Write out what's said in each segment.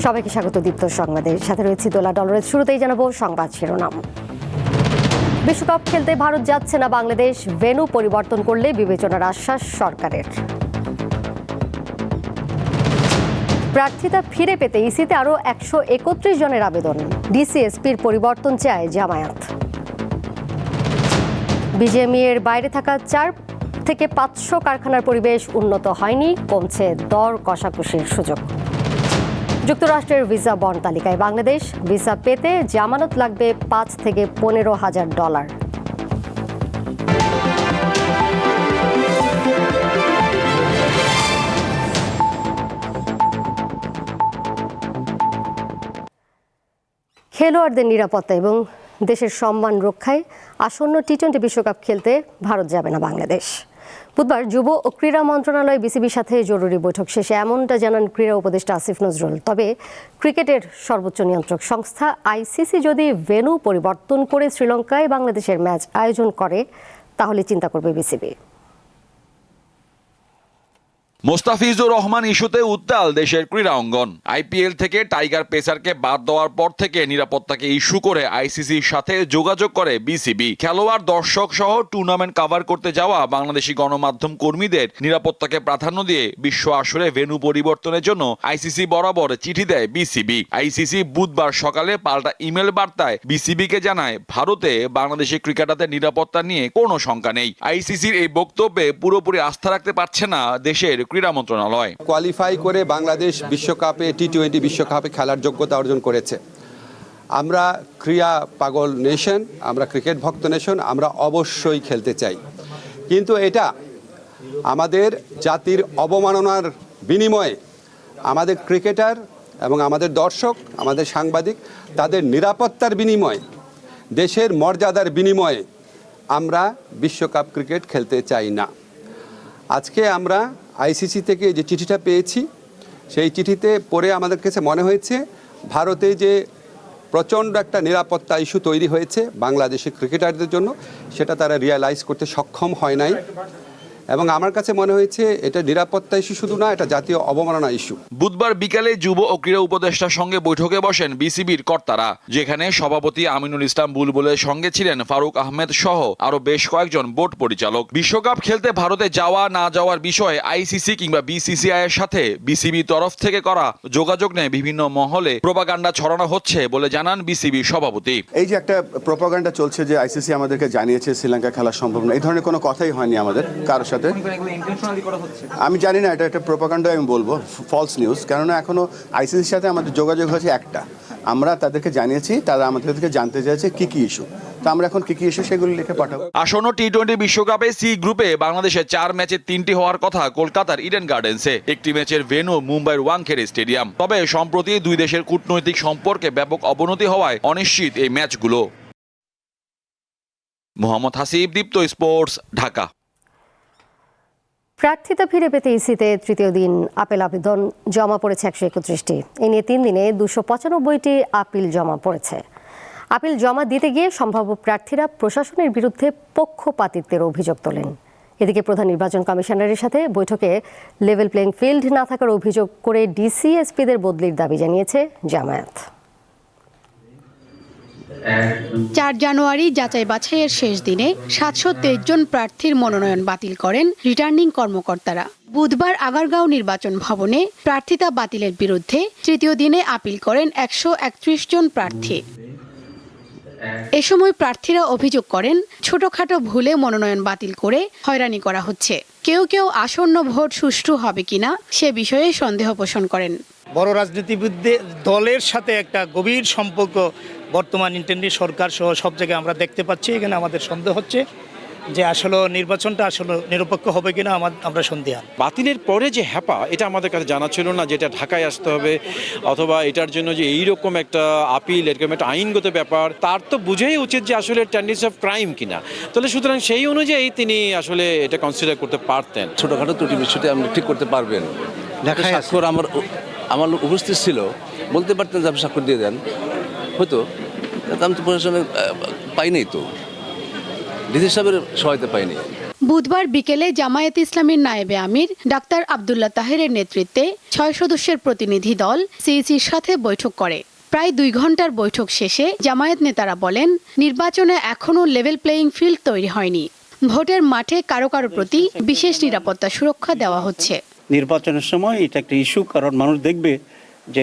সবাইকে স্বাগত দীপ্ত সংবাদের সাথে রয়েছে দোলা ডলরের। শুরুতেই জানাবো সংবাদ শিরোনাম। বিশ্বকাপ খেলতে ভারত যাচ্ছে না বাংলাদেশ, ভেন্যু পরিবর্তন করলে বিবেচনার আশ্বাস সরকারের। প্রার্থিতা ফিরে পেতে ইসিতে আরও 131 জনের আবেদন, ডিসিএসপির পরিবর্তন চায় জামায়াত। বিজেএমই এর বাইরে থাকা 4 থেকে 500 কারখানার পরিবেশ উন্নত হয়নি, কমছে দর কষাকষির সুযোগ। যুক্তরাষ্ট্রের ভিসা বন্ড তালিকায় বাংলাদেশ, ভিসা পেতে জামানত লাগবে $5,000 থেকে $15,000। খেলোয়াড়দের নিরাপত্তা এবং দেশের সম্মান রক্ষায় আসন্ন টি-20 বিশ্বকাপ খেলতে ভারত যাবে না বাংলাদেশ। বুধবার যুব ও ক্রীড়া মন্ত্রণালয় বিসিবির সাথে জরুরি বৈঠক শেষে এমনটা জানান ক্রীড়া উপদেষ্টা আসিফ নজরুল। তবে ক্রিকেটের সর্বোচ্চ নিয়ন্ত্রক সংস্থা আইসিসি যদি ভেন্যু পরিবর্তন করে শ্রীলঙ্কায় বাংলাদেশের ম্যাচ আয়োজন করে তাহলে চিন্তা করবে বিসিবি। মোস্তাফিজুর রহমান ইস্যুতে উত্তাল দেশের ক্রীড়া অঙ্গন। আইপিএল থেকে টাইগার পেসারকে বাদ দেওয়ার পর থেকে নিরাপত্তাকে ইস্যু করে আইসিসির সাথে যোগাযোগ করে বিসিবি। খেলোয়াড়, দর্শক সহ টুর্নামেন্ট কভার করতে যাওয়া বাংলাদেশি গণমাধ্যম কর্মীদের নিরাপত্তাকে প্রাধান্য দিয়ে বিশ্ব আসরে ভেন্যু পরিবর্তনের জন্য আইসিসি বরাবর চিঠি দেয় বিসিবি। আইসিসি বুধবার সকালে পাল্টা ইমেল বার্তায় বিসিবিকে জানায় ভারতে বাংলাদেশি ক্রিকেটারদের নিরাপত্তা নিয়ে কোনো শঙ্কা নেই। আইসিসির এই বক্তব্যে পুরোপুরি আস্থা রাখতে পারছে না দেশের ক্রীড়া মন্ত্রণালয়। কোয়ালিফাই করে বাংলাদেশ বিশ্বকাপে টি-20 বিশ্বকাপে খেলার যোগ্যতা অর্জন করেছে। আমরা ক্রীড়া পাগল নেশন, আমরা ক্রিকেট ভক্ত নেশন, আমরা অবশ্যই খেলতে চাই, কিন্তু এটা আমাদের জাতির অবমাননার বিনিময়ে আমাদের ক্রিকেটার এবং আমাদের দর্শক, আমাদের সাংবাদিক, তাদের নিরাপত্তার বিনিময়ে, দেশের মর্যাদার বিনিময়ে আমরা বিশ্বকাপ ক্রিকেট খেলতে চাই না। আজকে আমরা আইসিসি থেকে যে চিঠিটা পেয়েছি, সেই চিঠিতে পড়ে আমাদের কাছে মনে হয়েছে ভারতে যে প্রচণ্ড একটা নিরাপত্তা ইস্যু তৈরি হয়েছে বাংলাদেশের ক্রিকেটারদের জন্য, সেটা তারা রিয়ালাইজ করতে সক্ষম হয় নাই। এবং আমার কাছে মনে হয়েছে এটা নিরাপত্তা ইস্যু শুধু না, এটা জাতীয় অবমাননা ইস্যু। বুধবার বিকালে যুব ও ক্রীড়া উপদেষ্টার সঙ্গে বৈঠকে বসেন বিসিবির কর্তারা, যেখানে সভাপতি আমিনুল ইসলাম বুলবুলের সঙ্গে ছিলেন ফারুক আহমেদ সহ আরো বেশ কয়েকজন বোর্ড পরিচালক। বিশ্বকাপ খেলতে ভারতে যাওয়া না যাওয়ার বিষয়ে আইসিসি কিংবা বিসিসিআই এর সাথে বিসিবি তরফ থেকে করা যোগাযোগ নিয়ে বিভিন্ন মহলে প্রোপাগান্ডা ছড়ানো হচ্ছে বলে জানান বিসিবি সভাপতি। এই যে একটা প্রোপাগান্ডা চলছে যে আইসিসি আমাদেরকে জানিয়েছে শ্রীলঙ্কা খেলা সম্ভব না, এই ধরনের কোনো কথাই হয়নি আমাদের কারোর সাথে। আমি জানি না, এটা একটা প্রোপাগান্ডা আমি বলবো, ফলস নিউজ। কেননা এখনো আইসিসির সাথে আমাদের যোগাযোগ হয়েছে একটা, আমরা তাদেরকে জানিয়েছি, তারা আমাদেরকে জানতে চাইছে কি কি ইস্যু, তো আমরা এখন কি কি ইস্যু সেগুলো লিখে পাঠাবো। আসন্ন টি-20 বিশ্বকাপে সি গ্রুপে বাংলাদেশের 4 ম্যাচে 3টি হওয়ার কথা কলকাতার ইডেন গার্ডেন্সে। একটি ম্যাচের ভেন্যু মুম্বাইয়ের ওয়াংখেড়ে স্টেডিয়াম। তবে সম্প্রতি দুই দেশের কূটনৈতিক সম্পর্কে ব্যাপক অবনতি হওয়ায় অনিশ্চিত এই ম্যাচগুলো। মোহাম্মদ হাসিব, দীপ্ত স্পোর্টস, ঢাকা। প্রার্থিতা ফিরে পেতে ইসিতে তৃতীয় দিন আপিল আবেদন জমা পড়েছে 131টি। এ নিয়ে 3 দিনে 295টি আপিল জমা পড়েছে। আপিল জমা দিতে গিয়ে সম্ভাব্য প্রার্থীরা প্রশাসনের বিরুদ্ধে পক্ষপাতিত্বের অভিযোগ তোলেন। এদিকে প্রধান নির্বাচন কমিশনারের সাথে বৈঠকে লেভেল প্লেইং ফিল্ড না থাকার অভিযোগ করে ডিসিএসপিদের বদলির দাবি জানিয়েছে জামায়াত। 4 জানুয়ারি যাচাই বাছাইয়ের শেষ দিনে 723 জন প্রার্থীর মনোনয়ন বাতিল করেন রিটার্নিং কর্মকর্তারা। বুধবার আগারগাঁও নির্বাচন ভবনে প্রার্থিতা বাতিলের বিরুদ্ধে তৃতীয় দিনে আপিল করেন 131 জন প্রার্থী। এ সময় প্রার্থীরা অভিযোগ করেন ছোটখাটো ভুলে মনোনয়ন বাতিল করে হয়রানি করা হচ্ছে। কেউ কেউ আসন্ন ভোট সুষ্ঠু হবে কিনা সে বিষয়ে সন্দেহ পোষণ করেন। বড় রাজনীতিবিদদের দলের সাথে একটা গভীর সম্পর্ক বর্তমান ইন্টারনেট সরকার সহ সব জায়গায় আমরা দেখতে পাচ্ছি। এখানে আমাদের সন্দেহ হচ্ছে যে আসলে নির্বাচনটা আসলে নিরপেক্ষ হবে কিনা, আমরা সন্দেহান। বাতিলের পরে যে হ্যাপা, এটা আমাদের কাছে জানা ছিল না, যেটা ঢাকায় আসতে হবে অথবা এটার জন্য যে এইরকম একটা আপিল, এরকম একটা আইনগত ব্যাপার, তার তো বুঝেই উচিত যে আসলে টেন্ডেন্সি অফ ক্রাইম কিনা। তাহলে সুতরাং সেই অনুযায়ী তিনি আসলে এটা কনসিডার করতে পারতেন। ছোটোখাটো ত্রুটি বিষয়টি আপনি ঠিক করতে পারবেন। স্বাক্ষর আমার উপস্থিত ছিল, বলতে পারতেন যে আপনি স্বাক্ষর দিয়ে দেন, হয়তো আমি তো প্রশাসনের পাইনি, তো ডিসি সাহেবের সহায়তা পাইনি। বুধবার বিকেলে জামায়াত ইসলামীর নায়েবে আমির ডাক্তার আব্দুল্লাহ তাহেরের নেতৃত্বে 6 সদস্যের প্রতিনিধি দল সিইসির সাথে বৈঠক করে। প্রায় 2 ঘন্টার বৈঠক শেষে জামায়াত নেতারা বলেন, নির্বাচনে এখনও লেভেল প্লেয়িং ফিল্ড তৈরি হয়নি। ভোটের মাঠে কারো কারো প্রতি বিশেষ নিরাপত্তা সুরক্ষা দেওয়া হচ্ছে। নির্বাচনের সময় এটা একটা ইস্যু, কারণ মানুষ দেখবে যে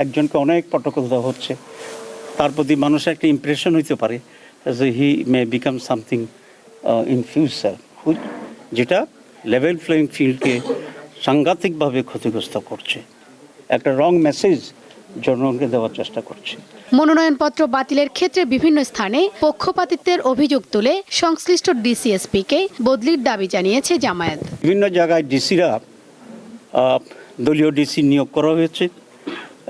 একজনকে অনেক প্রটোকল দেওয়া হচ্ছে, তার প্রতি মানুষের একটা ইমপ্রেশন হইতে পারে যে he may become something in future, যেটা লেভেল প্লেয়িং ফিল্ডকে সাংঘাতিকভাবে ক্ষতিগ্রস্ত করছে, একটা রং মেসেজ জনগণকে দেওয়ার চেষ্টা করছে। মনোনয়নপত্র বাতিলের ক্ষেত্রে বিভিন্ন স্থানে পক্ষপাতিত্বের অভিযোগ তুলে সংশ্লিষ্ট ডিসিএসপিকে বদলির দাবি জানিয়েছে জামায়াত। বিভিন্ন জায়গায় ডিসিরা দলীয় ডিসি নিয়োগ করা হয়েছে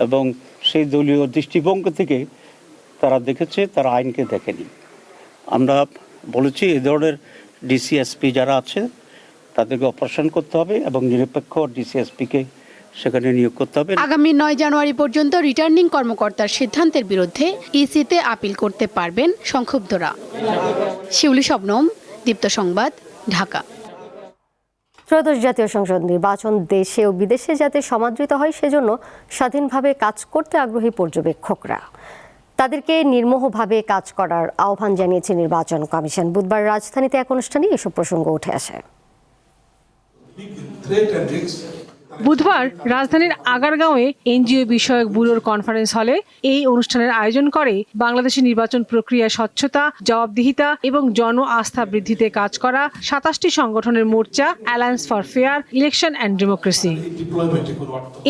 এবং সেই দলীয় দৃষ্টিভঙ্গি থেকে তারা দেখেছে, তারা আইনকে দেখেনি। আমরা বলেছি এই ধরনের ডিসিএসপি যারা আছে তাদেরকে অপারেশন করতে হবে এবং নিরপেক্ষ ডিসিএসপিকে সেখানে নিয়োগ করতে হবে। আগামী 9 জানুয়ারি পর্যন্ত রিটার্নিং কর্মকর্তার সিদ্ধান্তের বিরুদ্ধে ইসিতে আপিল করতে পারবেন সংক্ষুব্ধরা। শিউলি শবনম, দীপ্ত সংবাদ, ঢাকা। ত্রয়োদশ জাতীয় সংসদ নির্বাচন দেশে ও বিদেশে যাতে সমাদৃত হয় সেজন্য স্বাধীনভাবে কাজ করতে আগ্রহী পর্যবেক্ষকরা। তাদেরকে নির্মোহভাবে কাজ করার আহ্বান জানিয়েছে নির্বাচন কমিশন। বুধবার রাজধানীতে এক অনুষ্ঠানে এসব প্রসঙ্গ উঠে আসে। বুধবার রাজধানীর আগারগাঁওয়ে এনজিও বিষয়ক ব্যুরোর কনফারেন্স হলে এই অনুষ্ঠানের আয়োজন করে বাংলাদেশের নির্বাচন প্রক্রিয়া স্বচ্ছতা, জবাবদিহিতা এবং জন আস্থা বৃদ্ধিতে কাজ করা 27টি সংগঠনের মোর্চা alliance for fair election and democracy.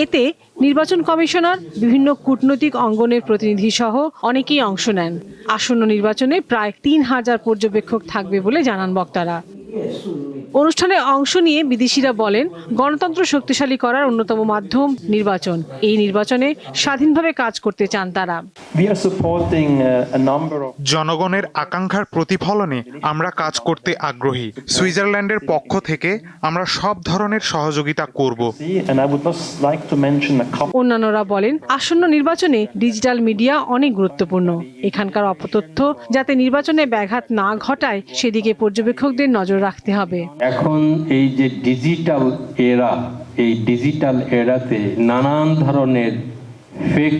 এতে নির্বাচন কমিশনার, বিভিন্ন কূটনৈতিক অঙ্গনের প্রতিনিধি সহ অনেকেই অংশ নেন। আসন্ন নির্বাচনে প্রায় 3000 পর্যবেক্ষক থাকবে বলে জানান বক্তারা। অনুষ্ঠানে অংশ নিয়ে বিদেশিরা বলেন, গণতন্ত্র শক্তিশালী করার অন্যতম মাধ্যম নির্বাচন। এই নির্বাচনে স্বাধীনভাবে কাজ করতে চান তারা। জনগণের আকাঙ্ক্ষার প্রতিফলনে আমরা কাজ করতে আগ্রহী। সুইজারল্যান্ডের পক্ষ থেকে আমরা সব ধরনের সহযোগিতা করব। অন্যান্যরা বলেন, আসন্ন নির্বাচনে ডিজিটাল মিডিয়া অনেক গুরুত্বপূর্ণ। এখানকার অপতথ্য যাতে নির্বাচনে ব্যাঘাত না ঘটায় সেদিকে পর্যবেক্ষকদের নজর রাখতে হবে। এখন এই যে ডিজিটাল এরা, এই ডিজিটাল এরাতে নানান ধরনের ফেক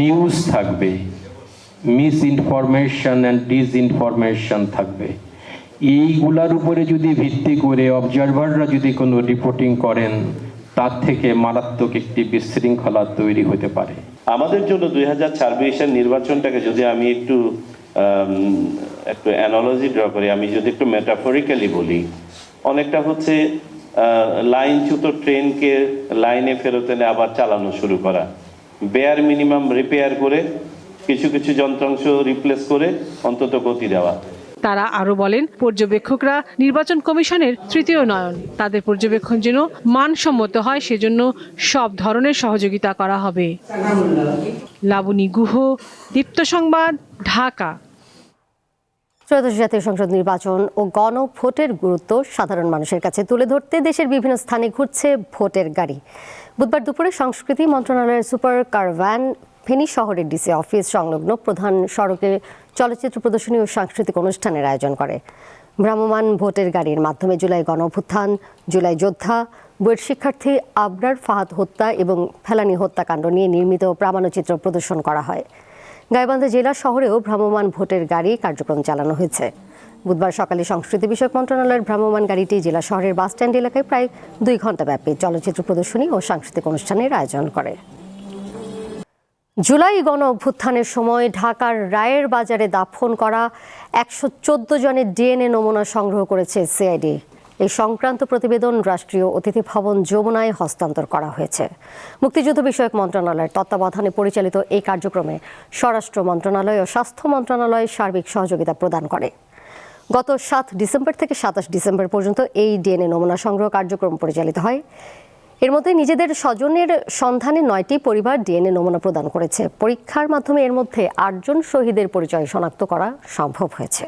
নিউজ থাকবে, মিস ইনফরমেশন অ্যান্ড ডিসইনফরমেশন থাকবে। এইগুলার উপরে যদি ভিত্তি করে অবজারভাররা যদি কোনো রিপোর্টিং করেন, তার থেকে মারাত্মক একটি বিশৃঙ্খলা তৈরি হতে পারে। আমাদের জন্য 2024-এর নির্বাচনটাকে যদি আমি একটু অ্যানালজি ড্র করি, আমি যদি একটু মেটাফরিক্যালি বলি, অনেকটা হচ্ছে লাইনচ্যুত ট্রেনকে লাইনে ফেরত এনে আবার চালানো শুরু করা, বেয়ার মিনিমাম রিপেয়ার করে কিছু কিছু যন্ত্রাংশ রিপ্লেস করে অন্তত গতি দেওয়া। তারা আরো বলেন, পর্যবেক্ষকরা নির্বাচন কমিশনের তৃতীয় নয়ন। তাদের পর্যবেক্ষণ যেন মানসম্মত হয় সেজন্য সব ধরনের সহযোগিতা করা হবে। লাবণী গুহ, দীপ্ত সংবাদ, ঢাকা। ত্রয়োদশ জাতীয় সংসদ নির্বাচন ও গণভোটের গুরুত্ব সাধারণ মানুষের কাছে তুলে ধরতে দেশের বিভিন্ন স্থানে ঘুরছে ভোটের গাড়ি। বুধবার দুপুরে সংস্কৃতি মন্ত্রণালয়ের সুপার কারভ্যান ফেনী শহরের ডিসি অফিস সংলগ্ন প্রধান সড়কে চলচ্চিত্র প্রদর্শনী ও সাংস্কৃতিক অনুষ্ঠানের আয়োজন করে। ভ্রাম্যমাণ ভোটের গাড়ির মাধ্যমে জুলাই গণঅভ্যুত্থান, জুলাই যোদ্ধা, বুয়েট শিক্ষার্থী আবরার ফাহাদ হত্যা এবং ফেলানী হত্যাকাণ্ড নিয়ে নির্মিত প্রামাণ্যচিত্র প্রদর্শন করা হয়। গাইবান্ধা জেলা শহরেও ভ্রাম্যমাণ ভোটের গাড়ি কার্যক্রম চালানো হয়েছে। বুধবার সকালে সংস্কৃতি বিষয়ক মন্ত্রণালয়ের ভ্রাম্যমাণ গাড়িটি জেলা শহরের বাসস্ট্যান্ড এলাকায় প্রায় 2 ঘণ্টা ব্যাপী চলচ্চিত্র প্রদর্শনী ও সাংস্কৃতিক অনুষ্ঠানের আয়োজন করে। জুলাই গণ অভ্যুত্থানের সময় ঢাকার রায়ের বাজারে দাফন করা 114 জনের ডিএনএ নমুনা সংগ্রহ করেছে সিআইডি। এই সংক্রান্ত প্রতিবেদন রাষ্ট্রীয় অতিথি ভবন যমুনায় হস্তান্তর করা হয়েছে। মুক্তিযুদ্ধ বিষয়ক মন্ত্রণালয়ের তত্ত্বাবধানে পরিচালিত এই কার্যক্রমে স্বরাষ্ট্র মন্ত্রণালয় ও স্বাস্থ্য মন্ত্রণালয় সার্বিক সহযোগিতা প্রদান করে। গত 7 ডিসেম্বর থেকে 27 ডিসেম্বর পর্যন্ত এই ডিএনএ নমুনা সংগ্রহ কার্যক্রম পরিচালিত হয়। এর মধ্যে নিজেদের স্বজনের সন্ধানে 9টি পরিবার ডিএনএ নমুনা প্রদান করেছে। পরীক্ষার মাধ্যমে এর মধ্যে 8 জন শহীদের পরিচয় শনাক্ত করা সম্ভব হয়েছে।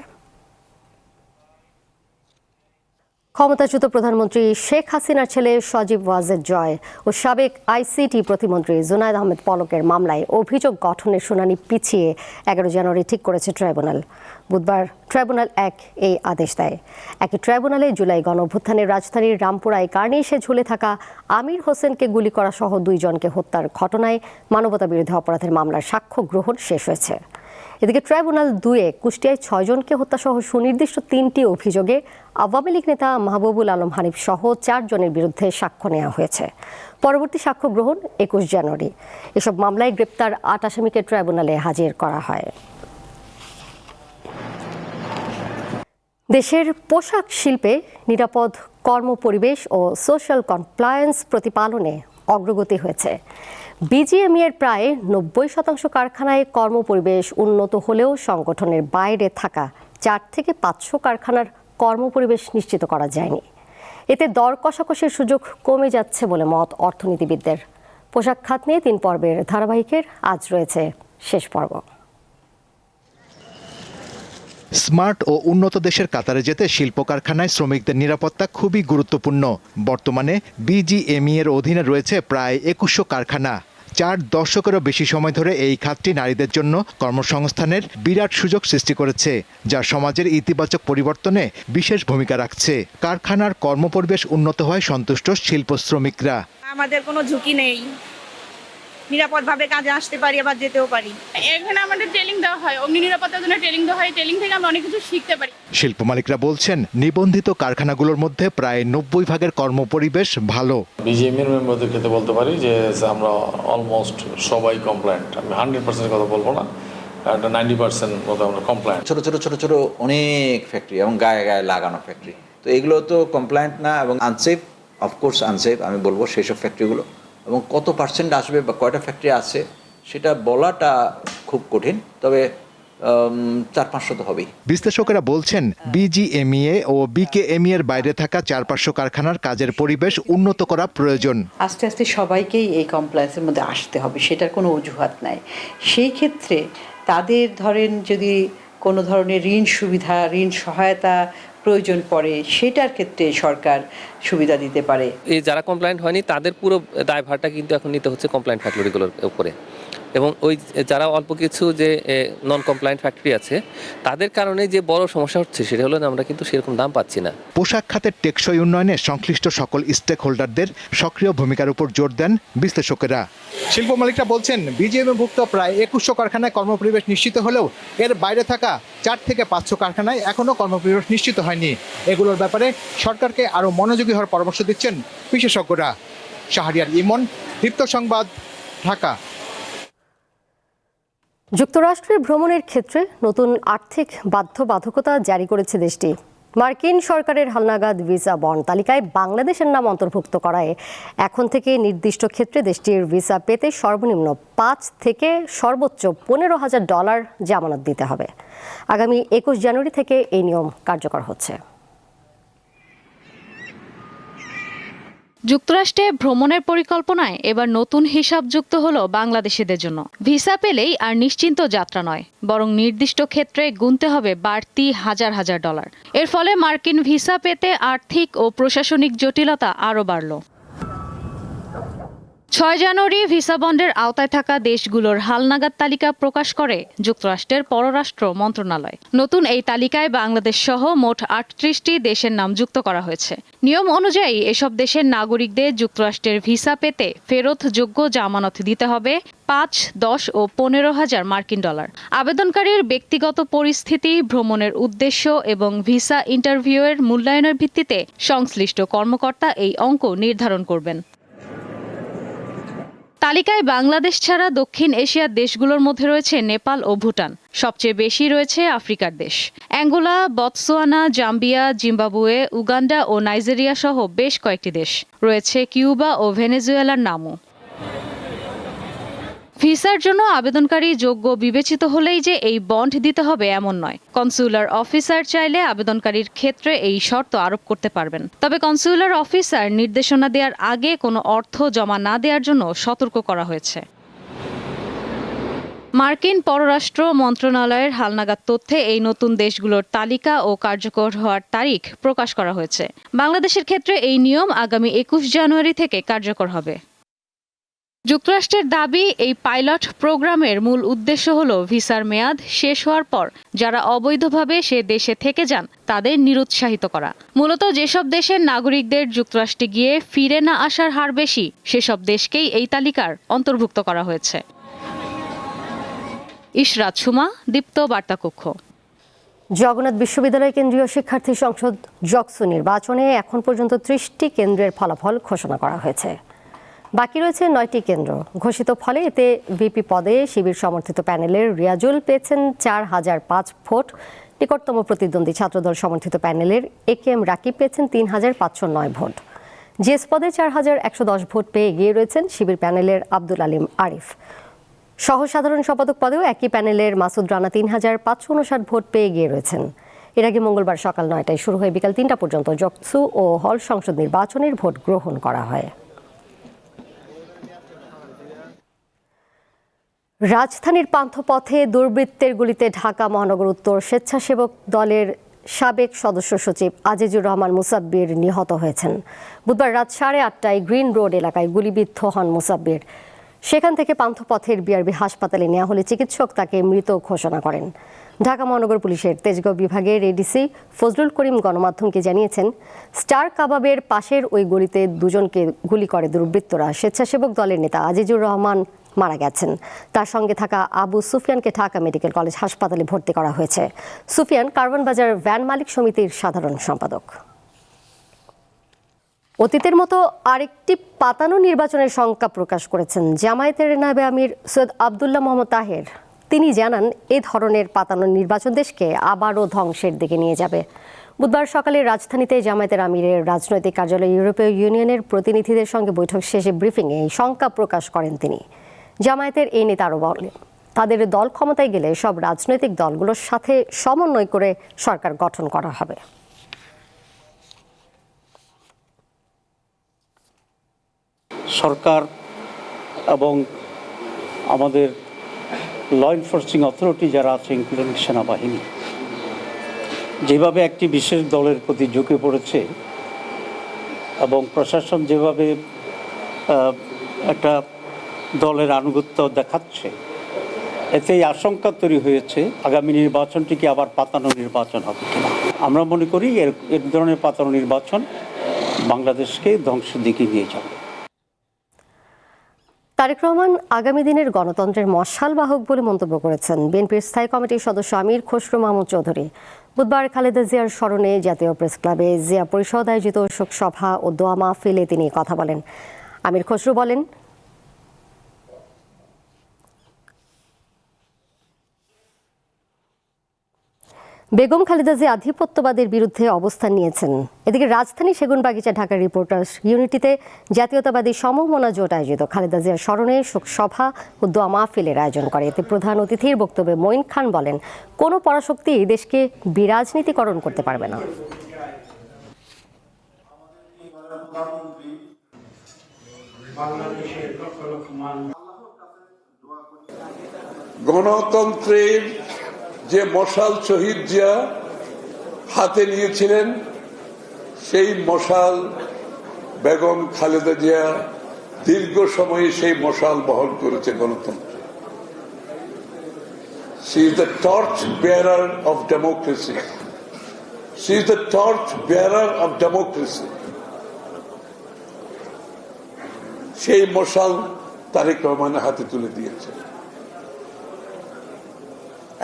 ক্ষমতাচ্যুত প্রধানমন্ত্রী শেখ হাসিনার ছেলে সজীব ওয়াজেদ জয় ও সাবেক আইসিটি প্রতিমন্ত্রী জুনায়েদ আহমেদ পলকের মামলায় অভিযোগ গঠনের শুনানি পিছিয়ে 11 জানুয়ারি ঠিক করেছে ট্রাইব্যুনাল। বুধবার ট্রাইব্যুনাল 1 এই আদেশ দেয়। একই ট্রাইব্যুনালে জুলাই গণঅভ্যুত্থানের রাজধানীর রামপুরায় কার্নিশে ঝুলে থাকা আমির হোসেনকে গুলি করা সহ 2 জনকে হত্যার ঘটনায় মানবতাবিরোধী অপরাধের মামলার সাক্ষ্য গ্রহণ শেষ হয়েছে। এদিকে ট্রাইব্যুনাল 2-এ কুষ্টিয়ায় 6 জনকে হত্যাসহ সুনির্দিষ্ট 3টি অভিযোগে আওয়ামী লীগ নেতা মাহবুবুল আলম হানিফ সহ 4 জনের বিরুদ্ধে সাক্ষ্য নেওয়া হয়েছে। পরবর্তী সাক্ষ্য গ্রহণ 21 জানুয়ারি। এসব মামলায় গ্রেপ্তার 8 আসামিকে ট্রাইব্যুনালে হাজির করা হয়। দেশের পোশাক শিল্পে নিরাপদ কর্মপরিবেশ ও সোশ্যাল কমপ্লায়েন্স প্রতিপালনে অগ্রগতি হয়েছে। বিজিএমইএর প্রায় 90% কারখানায় কর্মপরিবেশ উন্নত হলেও সংগঠনের বাইরে থাকা 4 থেকে 500 কারখানার কর্মপরিবেশ নিশ্চিত করা যায়নি। এতে দর কষাকষির সুযোগ কমে যাচ্ছে বলে মত অর্থনীতিবিদদের। পোশাক খাত নিয়ে 3 পর্বের ধারাবাহিকের আজ রয়েছে শেষ পর্ব। স্মার্ট ও উন্নত দেশের কাতারে যেতে শিল্প কারখানায় শ্রমিকদের নিরাপত্তা খুবই গুরুত্বপূর্ণ। বর্তমানে বিজিএমইএর অধীনে রয়েছে প্রায় 2100 কারখানা। 4 দশকেরও বেশি সময় ধরে এই খাতটি নারীদের জন্য কর্মসংস্থানের বিরাট সুযোগ সৃষ্টি করেছে, যা সমাজের ইতিবাচক পরিবর্তনে বিশেষ ভূমিকা রাখছে। কারখানার কর্মপরিবেশ উন্নত হয় সন্তুষ্ট শিল্প শ্রমিকরা। আমাদের কোনো ঝুঁকি নেই, নিরাপদভাবে কাজে আসতে পারি, আবার যেতেও পারি। এখানে আমাদের ট্রেনিং দেওয়া হয়, অগ্নি নিরাপত্তার জন্য ট্রেনিং দেওয়া হয়। ট্রেনিং থেকে আমরা অনেক কিছু শিখতে পারি। শিল্প মালিকরা বলছেন, নিবন্ধিত কারখানাগুলোর মধ্যে প্রায় 90 ভাগের কর্মপরিবেশ ভালো। বিজিএমইএর মেম্বারদের ক্ষেত্রে বলতে পারি যে আমরা অলমোস্ট সবাই কমপ্লায়েন্ট। আমি 100% কথা বলবো না, 90% মতো আমরা কমপ্লায়েন্ট। ছোট ছোট অনেক ফ্যাক্টরি এবং গায়ে গায়ে লাগানো ফ্যাক্টরি, তো এগুলো তো কমপ্লায়েন্ট না এবং আনসেফ, অফকোর্স আনসেফ আমি বলবো সেই সব ফ্যাক্টরিগুলো। এবং কত পার্সেন্ট আসবে বা কয়টা ফ্যাক্টরি আছে সেটা বলাটা খুব কঠিন, তবে 400-500 তো হবেই। বিশ্লেষকেরা বলছেন, বিজিএমইএ ও বিকেএমইএর বাইরে থাকা 400-500 কারখানার কাজের পরিবেশ উন্নত করা প্রয়োজন। আস্তে আস্তে সবাইকেই এই কমপ্লায়েন্সের মধ্যে আসতে হবে, সেটার কোনো অজুহাত নাই। সেই ক্ষেত্রে তাদের ধরেন যদি কোনো ধরনের ঋণ সুবিধা, ঋণ সহায়তা প্রয়োজন পড়ে, সেটার ক্ষেত্রে সরকার সুবিধা দিতে পারে। এই যারা কমপ্লায়েন্ট হয়নি তাদের পুরো দায়ভারটা কিন্তু এখন নিতে হচ্ছে কমপ্লায়েন্ট ফ্যাক্টরিগুলোর উপরে, এবং ওই যারা অল্প কিছু যে নন কমপ্লায়েন্ট ফ্যাক্টরি আছে তাদের কারণে যে বড় সমস্যা হচ্ছে সেটা হলো আমরা কিন্তু সেরকম দাম পাচ্ছি না। পোশাক খাতের টেকসই উন্নয়নে সংশ্লিষ্ট সকল স্টেক হোল্ডারদের সক্রিয় ভূমিকার উপর জোর দেন বিশ্লেষকেরা। শিল্প মালিকরা বলছেন, বিজিএমইভুক্ত প্রায় 2100 কারখানায় কর্মপরিবেশ নিশ্চিত হলেও এর বাইরে থাকা 4 থেকে 500 কারখানায় এখনও কর্মপরিবেশ নিশ্চিত হয়নি। এগুলোর ব্যাপারে সরকারকে আরও মনোযোগী হওয়ার পরামর্শ দিচ্ছেন বিশেষজ্ঞরা। শাহরিয়ার ইমন, দীপ্ত সংবাদ, ঢাকা। যুক্তরাষ্ট্রে ভ্রমণের ক্ষেত্রে নতুন আর্থিক বাধ্যবাধকতা জারি করেছে দেশটি। মার্কিন সরকারের হালনাগাদ ভিসা বন্ড তালিকায় বাংলাদেশের নাম অন্তর্ভুক্ত করায় এখন থেকে নির্দিষ্ট ক্ষেত্রে দেশটির ভিসা পেতে সর্বনিম্ন 5 থেকে সর্বোচ্চ $15,000 জামানত দিতে হবে। আগামী 21 জানুয়ারি থেকে এই নিয়ম কার্যকর হচ্ছে। যুক্তরাষ্ট্রে ভ্রমণের পরিকল্পনায় এবার নতুন হিসাব যুক্ত হলো বাংলাদেশিদের জন্য। ভিসা পেলেই আর নিশ্চিন্ত যাত্রা নয়, বরং নির্দিষ্ট ক্ষেত্রে গুনতে হবে বাড়তি হাজার হাজার ডলার। এর ফলে মার্কিন ভিসা পেতে আর্থিক ও প্রশাসনিক জটিলতা আরও বাড়ল। 6 জানুয়ারি ভিসা বন্ডের আওতায় থাকা দেশগুলোর হালনাগাদ তালিকা প্রকাশ করে যুক্তরাষ্ট্রের পররাষ্ট্র মন্ত্রণালয়। নতুন এই তালিকায় বাংলাদেশ সহ মোট 38টি দেশের নাম যুক্ত করা হয়েছে। নিয়ম অনুযায়ী এসব দেশের নাগরিকদের যুক্তরাষ্ট্রের ভিসা পেতে ফেরতযোগ্য জামানত দিতে হবে 5, 10 ও 15,000 মার্কিন ডলার। আবেদনকারীর ব্যক্তিগত পরিস্থিতি, ভ্রমণের উদ্দেশ্য এবং ভিসা ইন্টারভিউয়ের মূল্যায়নের ভিত্তিতে সংশ্লিষ্ট কর্মকর্তা এই অঙ্ক নির্ধারণ করবেন। তালিকায় বাংলাদেশ ছাড়া দক্ষিণ এশিয়ার দেশগুলোর মধ্যে রয়েছে নেপাল ও ভুটান। সবচেয়ে বেশি রয়েছে আফ্রিকার দেশ। Angola, Botswana, Zambia, Zimbabwe, Uganda ও নাইজেরিয়া সহ বেশ কয়েকটি দেশ। রয়েছে কিউবা ও ভেনেজুয়েলার নামও। ভিসার জন্য আবেদনকারী যোগ্য বিবেচিত হলেই যে এই বন্ড দিতে হবে এমন নয়। কনসুলার অফিসার চাইলে আবেদনকারীর ক্ষেত্রে এই শর্ত আরোপ করতে পারবেন। তবে কনসুলার অফিসার নির্দেশনা দেওয়ার আগে কোনো অর্থ জমা না দেওয়ার জন্য সতর্ক করা হয়েছে। মার্কিন পররাষ্ট্র মন্ত্রণালয়ের হালনাগাদ তথ্যে এই নতুন দেশগুলোর তালিকা ও কার্যকর হওয়ার তারিখ প্রকাশ করা হয়েছে। বাংলাদেশের ক্ষেত্রে এই নিয়ম আগামী 21 জানুয়ারি থেকে কার্যকর হবে। যুক্তরাষ্ট্রের দাবি, এই পাইলট প্রোগ্রামের মূল উদ্দেশ্য হল ভিসার মেয়াদ শেষ হওয়ার পর যারা অবৈধভাবে সে দেশে থেকে যান তাদের নিরুৎসাহিত করা। মূলত যেসব দেশের নাগরিকদের যুক্তরাষ্ট্রে গিয়ে ফিরে না আসার হার বেশি, সেসব দেশকেই এই তালিকার অন্তর্ভুক্ত করা হয়েছে। ইশরাত সুমা, দীপ্ত বার্তা কক্ষ। জগন্নাথ বিশ্ববিদ্যালয় কেন্দ্রীয় শিক্ষার্থী সংসদ জকসু নির্বাচনে এখন পর্যন্ত 30টি কেন্দ্রের ফলাফল ঘোষণা করা হয়েছে। বাকি রয়েছে 9টি কেন্দ্র। ঘোষিত ফলে এতে ভিপি পদে শিবির সমর্থিত প্যানেলের রিয়াজুল পেয়েছেন 4005 ভোট। নিকটতম প্রতিদ্বন্দ্বী ছাত্রদল সমর্থিত প্যানেলের একেএম রাকিব পেয়েছেন 3509 ভোট। জিএস পদে 4110 ভোট পেয়ে এগিয়ে রয়েছেন শিবির প্যানেলের আব্দুল আলিম আরিফ। সহ সাধারণ সম্পাদক পদেও একই প্যানেলের মাসুদ রানা 3559 ভোট পেয়ে এগিয়ে রয়েছেন। এর আগে মঙ্গলবার সকাল 9টায় শুরু হয়ে বিকাল 3টা পর্যন্ত জকসু ও হল সংসদ নির্বাচনের ভোট গ্রহণ করা হয়। রাজধানীর পান্থপথে দুর্বৃত্তের গুলিতে ঢাকা মহানগর উত্তর স্বেচ্ছাসেবক দলের সাবেক সদস্য সচিব আজিজুর রহমান মুসাব্বির নিহত হয়েছেন। বুধবার রাত 8:30টায় গ্রিন রোড এলাকায় গুলিবিদ্ধ হন মুসাব্বির। সেখান থেকে পান্থপথের বিআরবি হাসপাতালে নেওয়া হলে চিকিৎসক তাকে মৃত ঘোষণা করেন। ঢাকা মহানগর পুলিশের তেজগাঁও বিভাগের এডিসি ফজলুল করিম গণমাধ্যমকে জানিয়েছেন, স্টার কাবাবের পাশের ওই গলিতে দুজনকে গুলি করে দুর্বৃত্তরা। স্বেচ্ছাসেবক দলের নেতা আজিজুর রহমান মারা গেছেন। তার সঙ্গে থাকা আবু সুফিয়ানকে ঢাকা মেডিকেল কলেজ হাসপাতালে ভর্তি করা হয়েছে। সুফিয়ান কারওয়ান বাজার ভ্যান মালিক সমিতির সাধারণ সম্পাদক। অতীতের মতো আরেকটি পাতানো নির্বাচনের শঙ্কা প্রকাশ করেছেন জামায়াতের নায়েবে আমির সৈয়দ আবদুল্লাহ মোহাম্মদ তাহের। তিনি জানান, এ ধরনের পাতানো নির্বাচন দেশকে আবারও ধ্বংসের দিকে নিয়ে যাবে। বুধবার সকালে রাজধানীতে জামায়াতের আমিরের রাজনৈতিক কার্যালয় ইউরোপীয় ইউনিয়নের প্রতিনিধিদের সঙ্গে বৈঠক শেষে ব্রিফিংয়ে এই শঙ্কা প্রকাশ করেন তিনি। জামায়াতের এই নেতা আরও বলেন, তাদের দল ক্ষমতায় গেলে সব রাজনৈতিক দলগুলোর সাথে সমন্বয় করে সরকার গঠন করা হবে। সরকার এবং আমাদের ল এনফোর্সিং অথরিটি যারা আছে, ইনক্লুডিং সেনাবাহিনী, যেভাবে একটি বিশেষ দলের প্রতি ঝুঁকে পড়েছে এবং প্রশাসন যেভাবে একটা দলের আনুগত্য দেখাচ্ছে, এতেই আশঙ্কা তৈরি হয়েছে আগামী নির্বাচনটি কি আবার পাতানো নির্বাচন হবে কিনা। আমরা মনে করি এর ধরনের পাতানো নির্বাচন বাংলাদেশকে ধ্বংসের দিকে নিয়ে যাবে। তারেক রহমান আগামী দিনের গণতন্ত্রের মশাল বাহক বলে মন্তব্য করেছেন বিএনপির স্থায়ী কমিটির সদস্য আমির খসরু মাহমুদ চৌধুরী। বুধবার খালেদা জিয়ার স্মরণে জাতীয় প্রেস ক্লাবে জিয়া পরিষদ আয়োজিত শোক সভা ও দোয়া মাহফিলে তিনি কথা বলেন। আমির খসরু বলেন, বেগম খালেদা জিয়া আধিপত্যবাদের বিরুদ্ধে অবস্থান নিয়েছেন। এদিকে রাজধানী সেগুনবাগিচা ঢাকার রিপোর্টার্স ইউনিটিতে জাতীয়তাবাদী সমমনা জোট আয়োজিত খালেদা জিয়ার স্মরণে শোক সভা ও দোয়া মাহফিলের আয়োজন করে। এতে প্রধান অতিথির বক্তব্যে মঈন খান বলেন, কোনো পরাশক্তি দেশকে বিরাজনীতিকরণ করতে পারবে না। গণতন্ত্রের যে মশাল শহীদ জিয়া হাতে নিয়েছিলেন, সেই মশাল বেগম খালেদা জিয়া দীর্ঘ সময়ে সেই মশাল বহন করেছে গণতন্ত্র। She is the torch bearer of democracy. She is the torch bearer of democracy. সেই মশাল তারেক রহমানের হাতে তুলে দিয়েছে।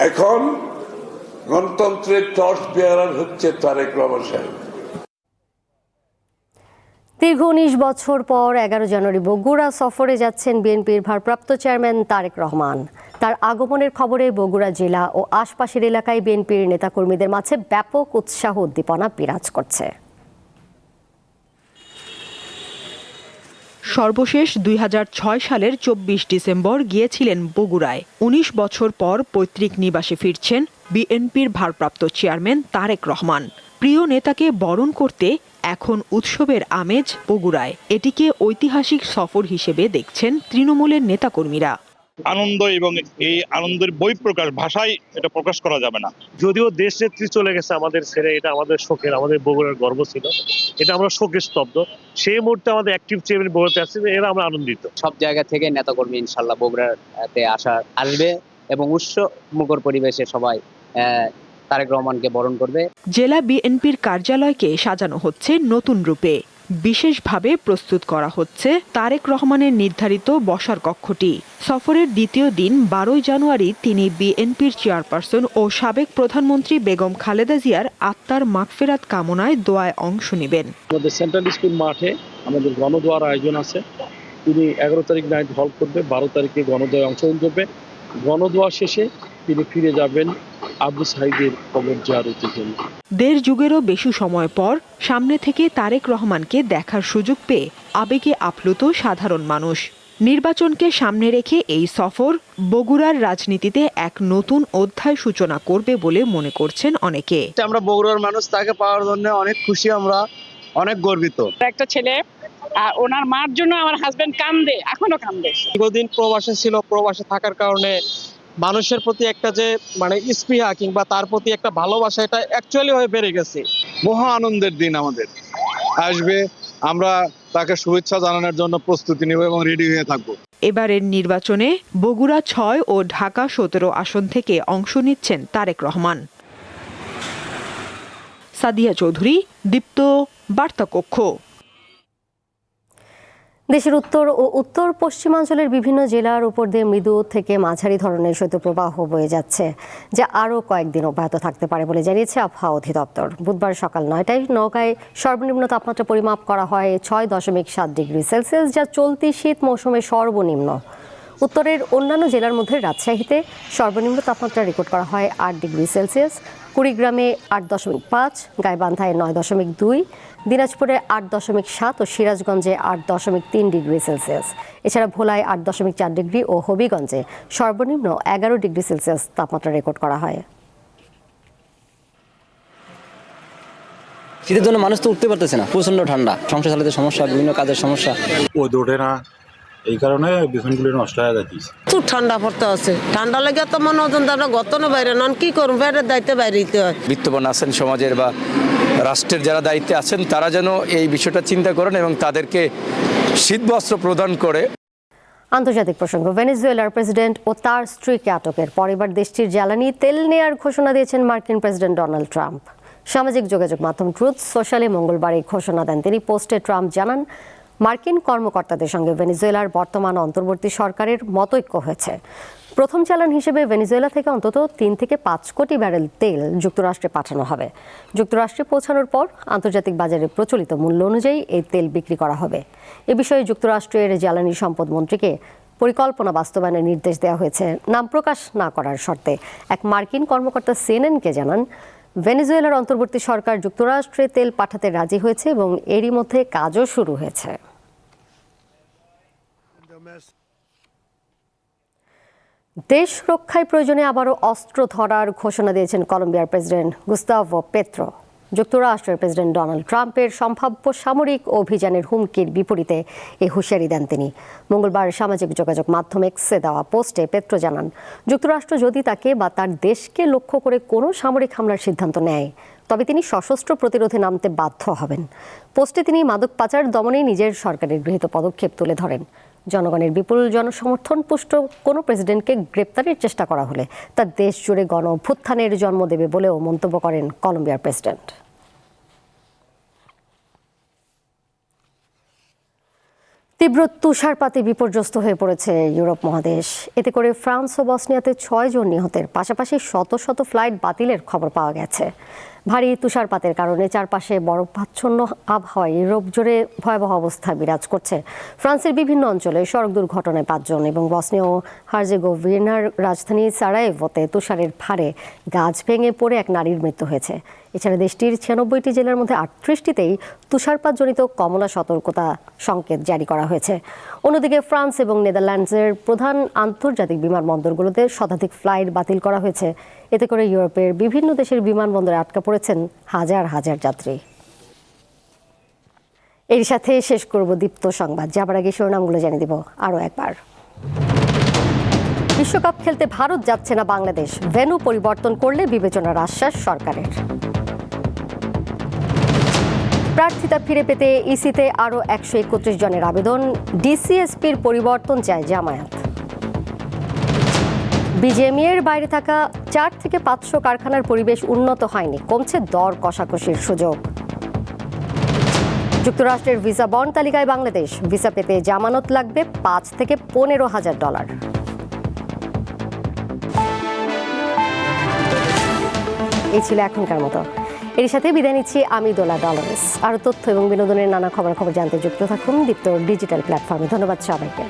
এখন গণতন্ত্রের টর্চ বেয়ারার হচ্ছে তারেক রহমান সাহেব। দীর্ঘ 19 বছর পর 11 জানুয়ারি বগুড়া সফরে যাচ্ছেন বিএনপির ভারপ্রাপ্ত চেয়ারম্যান তারেক রহমান। তার আগমনের খবরে বগুড়া জেলা ও আশপাশের এলাকায় বিএনপির নেতাকর্মীদের মাঝে ব্যাপক উৎসাহ উদ্দীপনা বিরাজ করছে। সর্বশেষ 2006 সালের 24 ডিসেম্বর গিয়েছিলেন বগুড়ায়। 19 বছর পর পৈতৃক নিবাসে ফিরছেন বিএনপির ভারপ্রাপ্ত চেয়ারম্যান তারেক রহমান। প্রিয় নেতাকে বরণ করতে এখন উৎসবের আমেজ বগুড়ায়। এটিকে ঐতিহাসিক সফর হিসেবে দেখছেন তৃণমূলের নেতাকর্মীরা। আনন্দ এবং এই আনন্দের বহিঃপ্রকাশ ভাষায় এটা প্রকাশ করা যাবে না। যদিও দেশ নেত্রী চলে গেছে আমাদের ছেড়ে, এটা আমাদের শোকের, আমাদের বগুড়ার গর্ব ছিল, এটা আমরা শোকে স্তব্ধ। সেই মুহূর্তে আমাদের অ্যাক্টিভ চেয়ারম্যান বগুড়াতে আসছে, এরা আমরা আনন্দিত। সব জায়গা থেকে নেতাকর্মী ইনশাল্লাহ বগুড়াতে আসবে এবং উৎসবমুখর পরিবেশে সবাই তারেক রহমানকে বরণ করবে। জেলা বিএনপির কার্যালয়কে সাজানো হচ্ছে নতুন রূপে। বিশেষভাবে প্রস্তুত করা হচ্ছে তারেক রহমানের নির্ধারিত বসার কক্ষটি। সফরের দ্বিতীয় দিন 12 জানুয়ারি তিনি বিএনপির চেয়ারপারসন ও সাবেক প্রধানমন্ত্রী বেগম খালেদা জিয়ার আত্মার মাগফিরাত কামনায় দোয়ায় অংশ নেবেন। আমাদের সেন্ট্রাল স্কুল মাঠে আমাদের গণদোয়ার আয়োজন আছে। তিনি 11 তারিখ নাইট হল করবে, 12 তারিখে গণদোয়ায় অংশগ্রহণ করবে। গণদোয়া শেষে তিনি ফিরে যাবেন আবু সাইদের কবর জিয়ারতের জন্য। 1.5 যুগেরও বেশি সময় পর সামনে থেকে তারেক রহমানকে দেখার সুযোগ পেয়ে আবেগে আপ্লুত সাধারণ মানুষ। নির্বাচনকে সামনে রেখে এই সফর বগুড়ার রাজনীতিতে এক নতুন অধ্যায় সূচনা করবে বলে মনে করছেন অনেকে। আমরা বগুড়ার মানুষ, তাকে পাওয়ার জন্য অনেক খুশি, আমরা অনেক গর্বিত। একটা ছেলে ওনার মার জন্য আমার হাজবেন্ড কান্দে, এখনো কান্দে। দীর্ঘদিন প্রবাসে ছিল, প্রবাসে থাকার কারণে মানুষের প্রতি একটা যে স্পৃহা কিংবা তার প্রতি একটা ভালোবাসা, এটা অ্যাকচুয়ালি হয়ে বেড়ে গেছে। মহা আনন্দের দিন আমাদের আসবে, আমরা তাকে শুভেচ্ছা জানানোর জন্য প্রস্তুতি নেব এবং রেডি হয়ে থাকবো। এবারের নির্বাচনে বগুড়া 6 ও ঢাকা 17 আসন থেকে অংশ নিচ্ছেন তারেক রহমান। সাদিয়া চৌধুরী, দীপ্ত, বার্তা কক্ষ। দেশের উত্তর ও উত্তর পশ্চিমাঞ্চলের বিভিন্ন জেলার উপর দিয়ে মৃদু থেকে মাঝারি ধরনের শৈত্যপ্রবাহ বয়ে যাচ্ছে, যা আরও কয়েকদিন অব্যাহত থাকতে পারে বলে জানিয়েছে আবহাওয়া অধিদপ্তর। বুধবার সকাল 9টায় নওগাঁয় সর্বনিম্ন তাপমাত্রা পরিমাপ করা হয় 6.7 ডিগ্রি সেলসিয়াস, যা চলতি শীত মৌসুমে সর্বনিম্ন। উত্তরের অন্যান্য জেলার মধ্যে রাজশাহীতে সর্বনিম্ন তাপমাত্রা রেকর্ড করা হয় 8 ডিগ্রি সেলসিয়াস, কুড়িগ্রামে 8.5, গাইবান্ধায় 9.2, দিনাজপুরে 8.7 ও সিরাজগঞ্জে 8.3 ডিগ্রি সেলসিয়াস। এছাড়া ভোলায় 8.4 ডিগ্রি ও হবিগঞ্জে সর্বনিম্ন 11 ডিগ্রি সেলসিয়াস তাপমাত্রা রেকর্ড করা হয়। শীতের জন্য মানুষ তো উঠতে পারতেছে না, প্রচন্ড ঠান্ডা, সংসার চালাতে সমস্যা, বিভিন্ন কাজের সমস্যা। ও দৌড়ে না, এই কারণে বিছানগুলো নষ্ট হয়ে যাচ্ছে। প্রচুর ঠান্ডা পড়তে আছে, ঠান্ডা লাগে তো মনে হচ্ছে আমরা গতনে বাইরে নন, কি করুন, বাইরের দায়িত্বে বাইরে দিতে হয়। বিত্তবান আছেন সমাজের বা রাষ্ট্রের যারা দায়িত্বে আছেন, তারা যেন এই বিষয়টা চিন্তা করেন এবং তাদেরকে শীতবস্ত্র প্রদান করে। আন্তর্জাতিক প্রসঙ্গ, ভেনেজুয়েলার প্রেসিডেন্ট ও তার স্ত্রীকে আটকের পর এবার দেশটির জ্বালানি তেল নেয়ার ঘোষণা দিয়েছেন মার্কিন প্রেসিডেন্ট ডোনাল্ড ট্রাম্প। সামাজিক যোগাযোগ মাধ্যম ট্রুথ সোশ্যালে মঙ্গলবার এই ঘোষণা দেন তিনি। পোস্টে ট্রাম্প জানান, মার্কিন কর্মকর্তাদের সঙ্গে ভেনেজুয়েলার বর্তমান অন্তর্বর্তী সরকারের মতৈক্য হয়েছে। প্রথম চালান হিসেবে ভেনেজুয়েলা থেকে অন্তত 3 থেকে 5 কোটি ব্যারেল তেল যুক্তরাষ্ট্রে পাঠানো হবে। যুক্তরাষ্ট্রে পৌঁছানোর পর আন্তর্জাতিক বাজারে প্রচলিত মূল্য অনুযায়ী এই তেল বিক্রি করা হবে। এ বিষয়ে যুক্তরাষ্ট্রের জ্বালানি সম্পদ মন্ত্রীকে পরিকল্পনা বাস্তবায়নের নির্দেশ দেওয়া হয়েছে। নাম প্রকাশ না করার শর্তে এক মার্কিন কর্মকর্তা সিএনএনকে জানান, ভেনেজুয়েলার অন্তর্বর্তী সরকার যুক্তরাষ্ট্রে তেল পাঠাতে রাজি হয়েছে এবং এরই মধ্যে কাজও শুরু হয়েছে। দেশ রক্ষায় প্রয়োজনে আবারও অস্ত্র ধরার ঘোষণা দিয়েছেন কলম্বিয়ার প্রেসিডেন্ট গুস্তাভো পেত্রো। যুক্তরাষ্ট্রের প্রেসিডেন্ট ডোনাল্ড ট্রাম্পের সম্ভাব্য সামরিক অভিযানের হুমকির বিপরীতে এই হুঁশিয়ারি দেন তিনি। মঙ্গলবার সামাজিক যোগাযোগ মাধ্যম এক্সে দেওয়া পোস্টে পেত্রো জানান, যুক্তরাষ্ট্র যদি তাকে বা তার দেশকে লক্ষ্য করে কোনো সামরিক হামলার সিদ্ধান্ত নেয়, তবে তিনি সশস্ত্র প্রতিরোধে নামতে বাধ্য হবেন। পোস্টে তিনি মাদক পাচার দমনে নিজের সরকারের গৃহীত পদক্ষেপ তুলে ধরেন। জনগণের বিপুল জনসমর্থন পুষ্ট কোনো প্রেসিডেন্টকে গ্রেপ্তারের চেষ্টা করা হলে তা দেশ জুড়ে গণ অভ্যুত্থানের জন্ম দেবে বলেও মন্তব্য করেন কলম্বিয়ার প্রেসিডেন্ট। তীব্র তুষারপাতে বিপর্যস্ত হয়ে পড়েছে ইউরোপ মহাদেশ। এতে করে ফ্রান্স ও বসনিয়াতে 6 জন নিহতের পাশাপাশি শত শত ফ্লাইট বাতিলের খবর পাওয়া গেছে। ভারী তুষারপাতের কারণে চারপাশে বরফাচ্ছন্ন আবহাওয়ায় ইউরোপ জুড়ে ভয়াবহ অবস্থা বিরাজ করছে। ফ্রান্সের বিভিন্ন অঞ্চলে সড়ক দুর্ঘটনায় 5 জন এবং বসনিয়া ও হার্জেগোভিনার রাজধানী সারায়েভোতে তুষারের ভারে গাছ ভেঙে পড়ে এক নারীর মৃত্যু হয়েছে। এছাড়া দেশটির 96টি জেলার মধ্যে 38টিতেই তুষারপাতজনিত কমলা সতর্কতা সংকেত জারি করা হয়েছে। অন্যদিকে ফ্রান্স এবং নেদারল্যান্ডসের প্রধান আন্তর্জাতিক বিমানবন্দরগুলোতে শতাধিক ফ্লাইট বাতিল করা হয়েছে। এতে করে ইউরোপের বিভিন্ন দেশের বিমানবন্দরে আটকা পড়েছেন হাজার হাজার যাত্রী। এর সাথে শেষ করব দীপ্ত সংবাদ। যাবার আগে শিরোনামগুলো জানিয়ে দিব আরও একবার। বিশ্বকাপ খেলতে ভারত যাচ্ছে না বাংলাদেশ, ভেন্যু পরিবর্তন করলে বিবেচনার আশ্বাস সরকারের। প্রার্থিতা ফিরে পেতে ইসিতে আরও 131 জনের আবেদন, ডিসিএসপির পরিবর্তন চায় জামায়াত। বিজিএমইএর বাইরে থাকা 4 থেকে 500 কারখানার পরিবেশ উন্নত হয়নি, কমছে দর কষাকষির সুযোগ। যুক্তরাষ্ট্রের ভিসা বন্ড তালিকায় বাংলাদেশ, ভিসা পেতে জামানত লাগবে $5,000 থেকে $15,000। এই ছিল এখনকার মতো। এর সাথে বিদায় নিচ্ছি আমি দোলা ডলারেস। আরও তথ্য এবং বিনোদনের নানা খবর জানতে যুক্ত থাকুন দীপ্ত ডিজিটাল প্ল্যাটফর্মে। ধন্যবাদ সবাইকে।